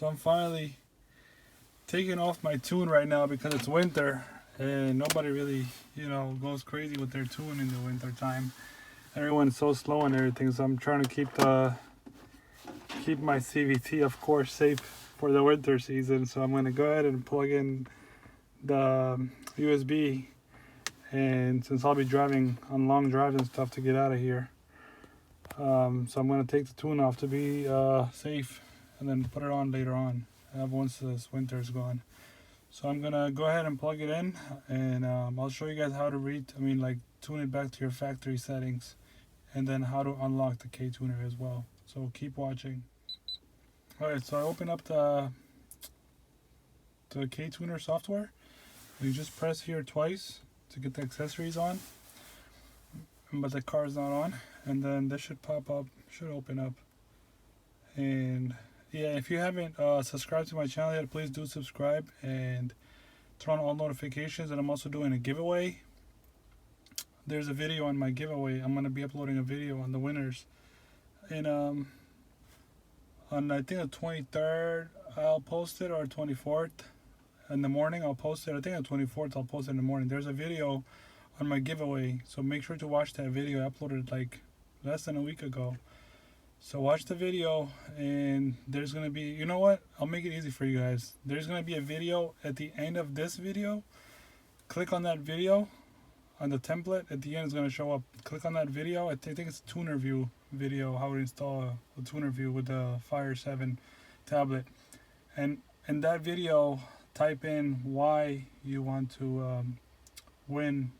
So I'm finally taking off my tune right now because it's winter and nobody really, goes crazy with their tune in the winter time. Everyone's so slow and everything, so I'm trying to keep my CVT, of course, safe for the winter season. So I'm gonna go ahead and plug in the USB, and since I'll be driving on long drives and stuff to get out of here, so I'm gonna take the tune off to be safe, and then put it on later on once this winter is gone. So I'm gonna go ahead and plug it in, and I'll show you guys how to tune it back to your factory settings, and then how to unlock the Ktuner as well. So keep watching. Alright, so I open up the Ktuner software. You just press here twice to get the accessories on, but the car is not on, and then this should pop up, should open up. And yeah, if you haven't subscribed to my channel yet, please do subscribe and turn on all notifications. And I'm also doing a giveaway. There's a video on my giveaway. I'm going to be uploading a video on the winners, and on I think the 23rd I'll post it, or 24th in the morning I'll post it. I think the 24th I'll post it in the morning. There's a video on my giveaway, so make sure to watch that video. I uploaded it like less than a week ago. So watch the video, and there's going to be, you know what, I'll make it easy for you guys. There's going to be a video at the end of this video. Click on that video. On the template at the end is going to show up. Click on that video. I think it's a tuner view video, how to install a tuner view with the Fire 7 tablet. And in that video, type in why you want to win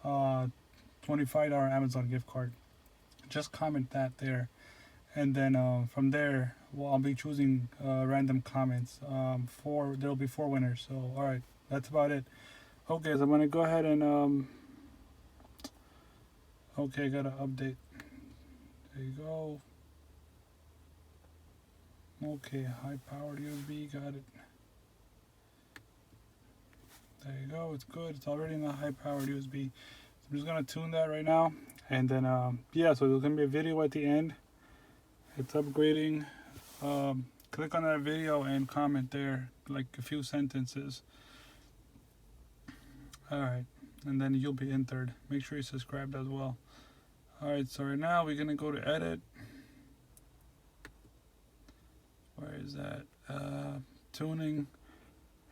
$25 Amazon gift card. Just comment that there, and then from there, I'll be choosing random comments. There'll be 4 winners. So all right, that's about it. Okay, so I'm gonna go ahead and okay, I gotta update. There you go. Okay, high powered USB, got it. There you go, it's good. It's already in the high powered USB. So I'm just gonna tune that right now, and then yeah, so there's gonna be a video at the end. It's upgrading. Click on that video and comment there, like a few sentences. Alright, and then you'll be entered. Make sure you subscribe as well. Alright, so right now we're gonna go to edit. Where is that? Tuning.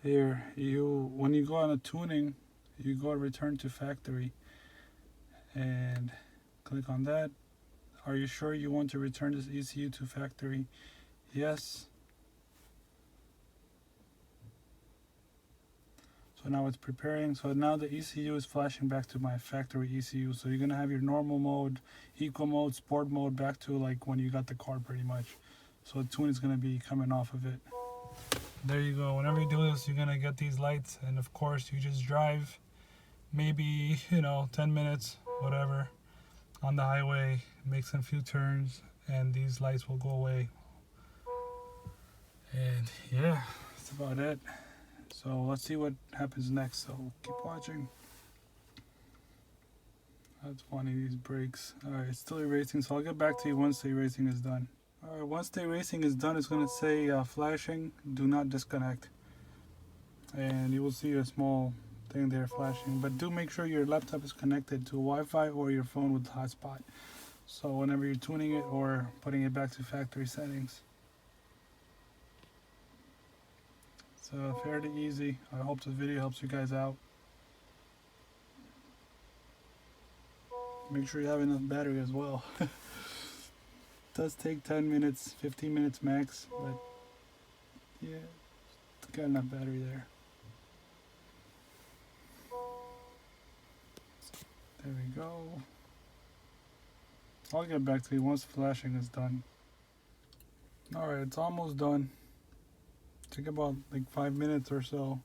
Here, when you go on a tuning, you go return to factory and click on that. Are you sure you want to return this ECU to factory? Yes. So now it's preparing. So now the ECU is flashing back to my factory ECU. So you're gonna have your normal mode, eco mode, sport mode back to like when you got the car pretty much. So the tune is gonna be coming off of it. There you go. Whenever you do this, you're gonna get these lights, and of course you just drive maybe 10 minutes, whatever, on the highway, make some few turns, and these lights will go away. And yeah, that's about it. So let's see what happens next. So keep watching. That's funny, these brakes. Alright, it's still erasing, so I'll get back to you once the erasing is done. Alright, once the erasing is done, it's going to say flashing, do not disconnect. And you will see a small thing there flashing. But do make sure your laptop is connected to Wi-Fi or your phone with hotspot. So whenever you're tuning it or putting it back to factory settings. So fairly easy. I hope this video helps you guys out. Make sure you have enough battery as well. It does take 10 minutes, 15 minutes max, but yeah, it's got enough battery there. There we go. I'll get back to you once flashing is done. Alright, it's almost done. Took about like 5 minutes or so.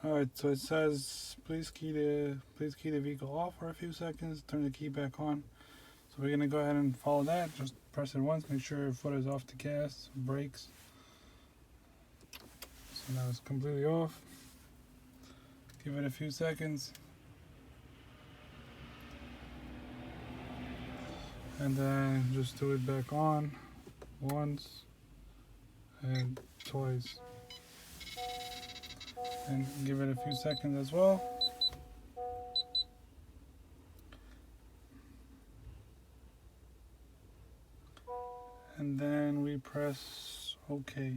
Alright, so it says please key the vehicle off for a few seconds, turn the key back on. So we're gonna go ahead and follow that. Just press it once, make sure your foot is off the gas, brakes. So now it's completely off. Give it a few seconds. and then just do it back on once and twice, and give it a few seconds as well. And then we press OK.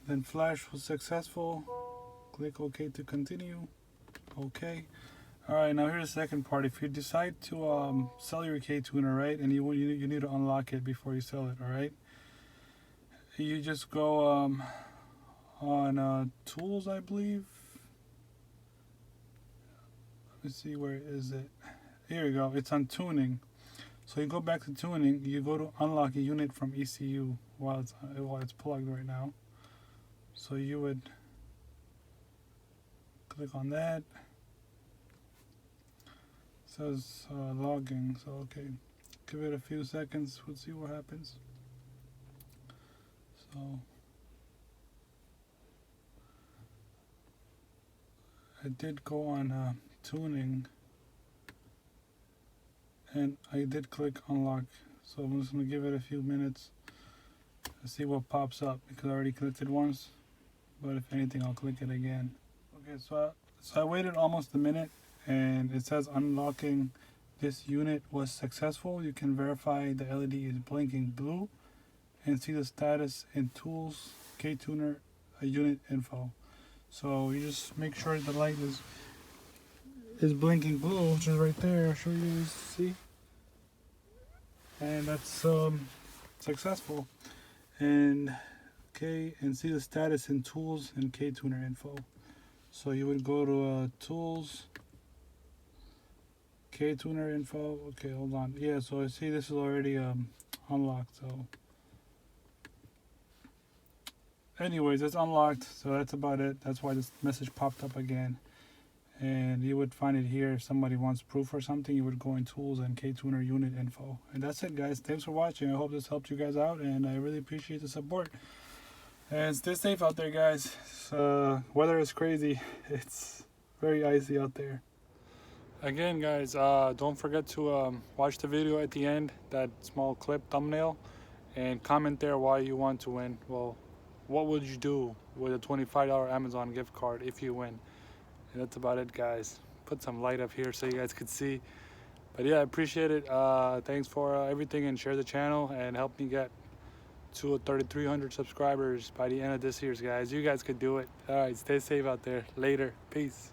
Then flash was successful. Click OK to continue. OK. Alright, now here's the second part. If you decide to sell your Ktuner, right, and you need to unlock it before you sell it, alright? You just go on tools, I believe. Let me see, where is it? Here we go. It's on tuning. So you go back to tuning. You go to unlock a unit from ECU while it's plugged right now. So you would click on that. It says logging. So okay, give it a few seconds. We'll see what happens. So I did go on tuning, and I did click unlock. So I'm just gonna give it a few minutes to see what pops up, because I already clicked it once. But if anything, I'll click it again. Okay, so I waited almost a minute, and it says unlocking this unit was successful. You can verify the LED is blinking blue and see the status in tools, Ktuner, unit info. So you just make sure the light is blinking blue, which is right there. I'll show you, see, and that's successful. And okay, and see the status in tools and Ktuner info. So you would go to tools, Ktuner info. Okay, hold on. Yeah, so I see this is already unlocked. So anyways, it's unlocked, so that's about it. That's why this message popped up again. And you would find it here. If somebody wants proof or something, you would go in tools and Ktuner unit info. And that's it, guys. Thanks for watching. I hope this helped you guys out, and I really appreciate the support. And stay safe out there, guys. Weather is crazy. It's very icy out there. Again, guys, don't forget to watch the video at the end, that small clip thumbnail, and comment there why you want to win. Well, what would you do with a $25 Amazon gift card if you win? And that's about it, guys. Put some light up here so you guys could see. But yeah, I appreciate it. Thanks for everything, and share the channel and help me get to 3,300 subscribers by the end of this year, guys. You guys could do it. All right, stay safe out there. Later. Peace.